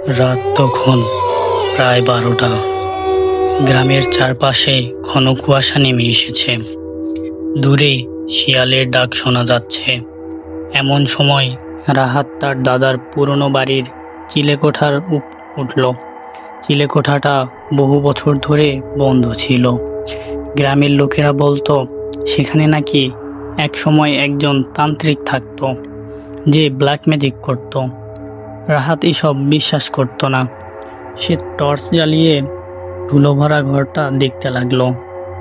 রাত তখন প্রায় 12টা। গ্রামের চারপাশে ঘন কুয়াশা নেমে এসেছে। দূরে শিয়ালের ডাক শোনা যাচ্ছে। এমন সময় রাহাত তার দাদার পুরনো বাড়ির চিলেকোঠার উঠল। চিলেকোঠাটা বহু বছর ধরে বন্ধ ছিল। গ্রামের লোকেরা বলতো সেখানে নাকি এক সময় একজন তান্ত্রিক থাকতো যে ব্ল্যাক ম্যাজিক করত। রাহাত এসব বিশ্বাস করত না। সে টর্চ জ্বালিয়ে ধুলো ভরা ঘরটা দেখতে লাগলো।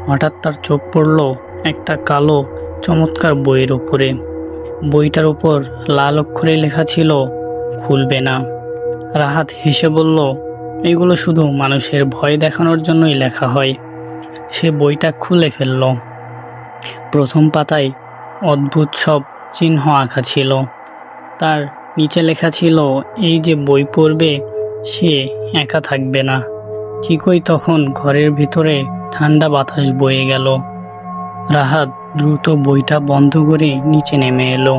হঠাৎ তার চোখ পড়ল একটা কালো চমৎকার বইয়ের উপরে। বইটার উপর লাল অক্ষরে লেখা ছিল, খুলবে না। রাহাত হেসে বলল, এগুলো শুধু মানুষের ভয় দেখানোর জন্যই লেখা হয়। সে বইটা খুলে ফেলল। প্রথম পাতায় অদ্ভুত সব চিহ্ন আঁকা ছিল। তার নিচে লেখা ছিল, এই যে বই পড়বে সে একা থাকবে না। ঠিকই তখন ঘরের ভিতরে ঠান্ডা বাতাস বয়ে গেল। রাহাত দ্রুত বইটা বন্ধ করে নিচে নেমে এলো।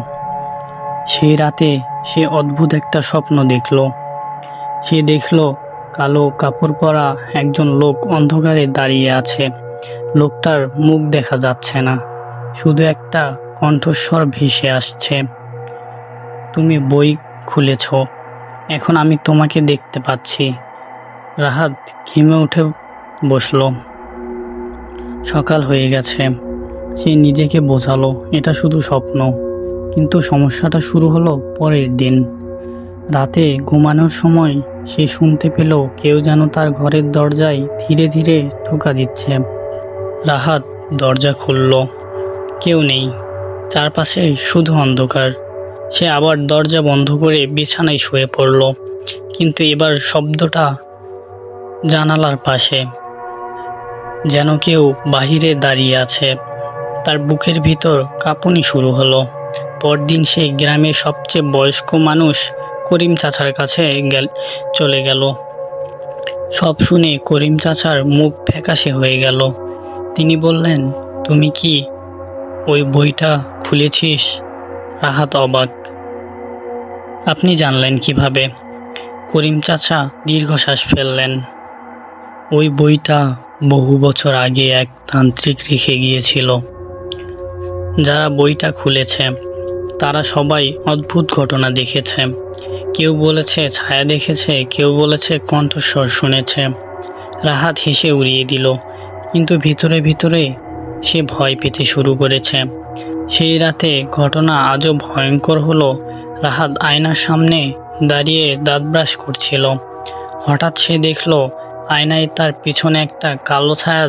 সেই রাতে সে অদ্ভুত একটা স্বপ্ন দেখল। সে দেখল কালো কাপড় পরা একজন লোক অন্ধকারে দাঁড়িয়ে আছে। লোকটার মুখ দেখা যাচ্ছে না, শুধু একটা কণ্ঠস্বর ভেসে আসছে, তুমি বই খুলেছ, এখন আমি তোমাকে দেখতে পাচ্ছি। রাহাত ঘেমে উঠে বসল। সকাল হয়ে গেছে। সে নিজেকে বোঝালো এটা শুধু স্বপ্ন। কিন্তু সমস্যাটা শুরু হলো পরের দিন। রাতে ঘুমানোর সময় সে শুনতে পেল কেউ যেন তার ঘরের দরজায় ধীরে ধীরে ঠোকা দিচ্ছে। রাহাত দরজা খুলল। কেউ নেই, চারপাশে শুধু অন্ধকার। সে আবার দরজা বন্ধ করে বিছানায় শুয়ে পড়ল। কিন্তু এবার শব্দটা জানালার পাশে, যেন কেউ বাহিরে দাঁড়িয়ে আছে। তার বুকের ভিতর কাঁপুনি শুরু হলো। পরদিন সে গ্রামের সবচেয়ে বয়স্ক মানুষ করিম চাচার কাছে চলে গেল। সব শুনে করিম চাচার মুখ ফ্যাকাশে হয়ে গেল। তিনি বললেন, তুমি কি ওই বইটা খুলেছিস? রাহাত অবাক। আপনি জানলেন কিভাবে? করিম চাচা দীর্ঘশ্বাস ফেললেন। ওই বইটা বহু বছর আগে এক তান্ত্রিক রেখে গিয়েছিল। যারা বইটা খুলেছে তারা সবাই অদ্ভুত ঘটনা দেখেছে। কেউ বলেছে ছায়া দেখেছে, কেউ বলেছে কণ্ঠস্বর শুনেছে। রাহাত হেসে উড়িয়ে দিল, কিন্তু ভিতরে ভিতরে সে ভয় পেতে শুরু করেছে। সেই রাতে ঘটনা আজও ভয়ঙ্কর হলো। রাহাত আয়নার সামনে দাঁড়িয়ে দাঁত ব্রাশ করছিল। হঠাৎ সে দেখল আয়নায় তার পিছনে একটা কালো ছায়া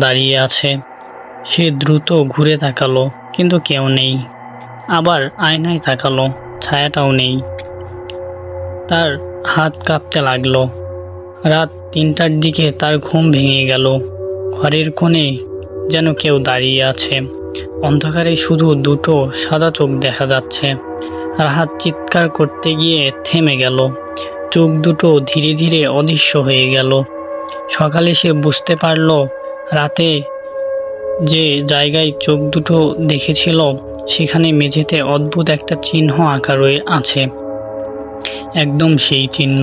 দাঁড়িয়ে আছে। সে দ্রুত ঘুরে তাকালো, কিন্তু কেউ নেই। আবার আয়নায় তাকালো, ছায়াটাও নেই। তার হাত কাঁপতে লাগলো। রাত 3টার দিকে তার ঘুম ভেঙে গেল। ঘরের কোণে যেন কেউ দাঁড়িয়ে আছে। অন্ধকারে শুধু দুটো সাদা চোখ দেখা যাচ্ছে। রাহাত চিৎকার করতে গিয়ে থেমে গেল। চোখ দুটো ধীরে ধীরে অদৃশ্য হয়ে গেল। সকালে সে বুঝতে পারল, রাতে যে জায়গায় চোখ দুটো দেখেছিল সেখানে মেঝেতে অদ্ভুত একটা চিহ্ন আঁকা আছে। একদম সেই চিহ্ন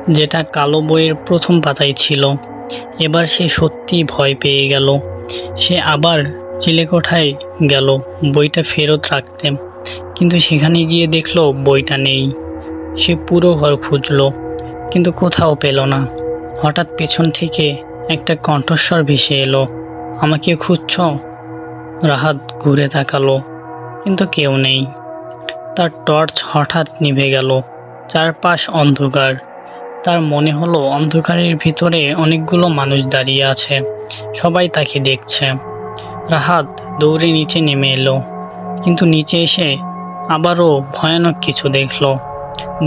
যেটা কালো বইয়ের প্রথম পাতায় ছিল। এবার সে সত্যি ভয় পেয়ে গেল। সে আবার চিলেকোঠায় গেল বইটা ফেরত রাখতে, কিন্তু সেখানে গিয়ে দেখল বইটা নেই। সে পুরো ঘর খুঁজল, কিন্তু কোথাও পেল না। হঠাৎ পেছন থেকে একটা কণ্ঠস্বর ভেসে এলো, আমাকে খুঁজছ? রাহাত ঘুরে তাকালো, কিন্তু কেউ নেই। তার টর্চ হঠাৎ নিভে গেল। চারপাশ অন্ধকার। তার মনে হলো অন্ধকারের ভিতরে অনেকগুলো মানুষ দাঁড়িয়ে আছে, সবাই তাকে দেখছে। রাহাত দৌড়ে নিচে নেমে এলো, কিন্তু নিচে এসে আবারও ভয়ানক কিছু দেখল।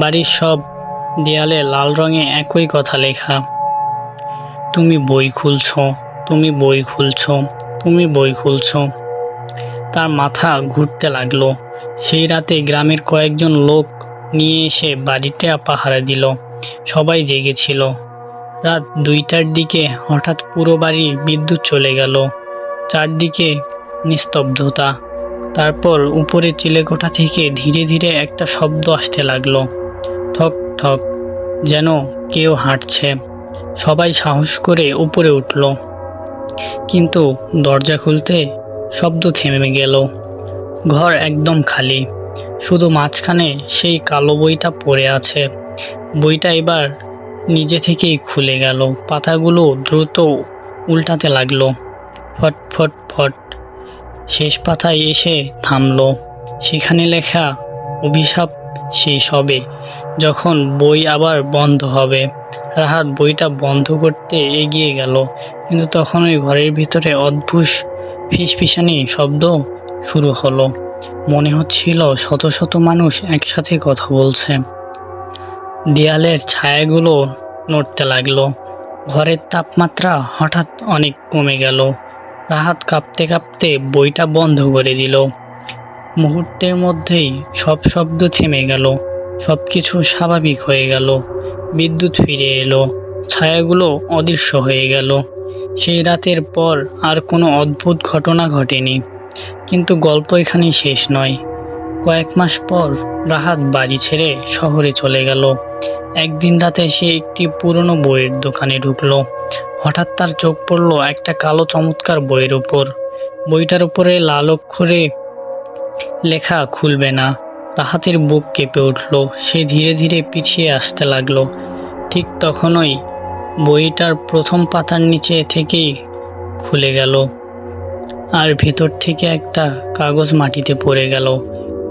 বাড়ির সব দেয়ালে লাল রঙে একই কথা লেখা, তুমি বই খুলছ, তুমি বই খুলছ, তুমি বই খুলছ। তার মাথা ঘুরতে লাগলো। সেই রাতে গ্রামের কয়েকজন লোক নিয়ে এসে বাড়িটা পাহারা দিল। সবাই জেগেছিল। রাত 2টার দিকে হঠাৎ পুরো বাড়ির বিদ্যুৎ চলে গেল। চারদিকে নিস্তব্ধতা। তারপর উপরে চিলেকোঠা থেকে ধীরে ধীরে একটা শব্দ আসতে লাগলো, ঠক ঠক। যেন কেউ হাঁটছে। সবাই সাহস করে উপরে উঠল, কিন্তু দরজা খুলতে শব্দ থেমে গেল। ঘর একদম খালি, শুধু মাঝখানে সেই কালো বইটা পড়ে আছে। বইটা এবার নিজে থেকেই খুলে গেল, পাতাগুলো দ্রুত উল্টাতে লাগলো। ফট ফট ফট, শেষ পাতায় এসে থামলো। সেখানে লেখা, অভিশাপ শেষ হবে যখন বই আবার বন্ধ হবে। রাহাত বইটা বন্ধ করতে এগিয়ে গেল, কিন্তু তখনই ঘরের ভিতরে অদ্ভুত ফিসফিসানি শব্দ শুরু হলো। মনে হচ্ছিল শত শত মানুষ একসাথে কথা বলছে। দেয়ালের ছায়াগুলো নড়তে লাগলো। ঘরের তাপমাত্রা হঠাৎ অনেক কমে গেল। রাহাত কাঁপতে কাঁপতে বইটা বন্ধ করে দিল। মুহূর্তের মধ্যেই সব শব্দ থেমে গেল, সবকিছু স্বাভাবিক হয়ে গেল। বিদ্যুৎ ফিরে এলো, ছায়াগুলো অদৃশ্য হয়ে গেল। সেই রাতের পর আর কোনো অদ্ভুত ঘটনা ঘটেনি। কিন্তু গল্প এখানেই শেষ নয়। কয়েক মাস পর রাহাত বাড়ি ছেড়ে শহরে চলে গেল। একদিন রাতে সে একটি পুরনো বইয়ের দোকানে ঢুকলো। হঠাৎ তার চোখ পড়ল একটা কালো চমৎকার বইয়ের উপর। বইটার উপরে লাল অক্ষরে লেখা, খুলবে না। রাহাতের বুক কেঁপে উঠল। সে ধীরে ধীরে পিছিয়ে আসতে লাগলো। ঠিক তখনই বইটার প্রথম পাতার নিচে থেকেই খুলে গেল, আর ভেতর থেকে একটা কাগজ মাটিতে পড়ে গেল।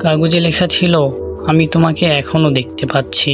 কাগজে লেখা ছিল, আমি তোমাকে এখনো দেখতে পাচ্ছি।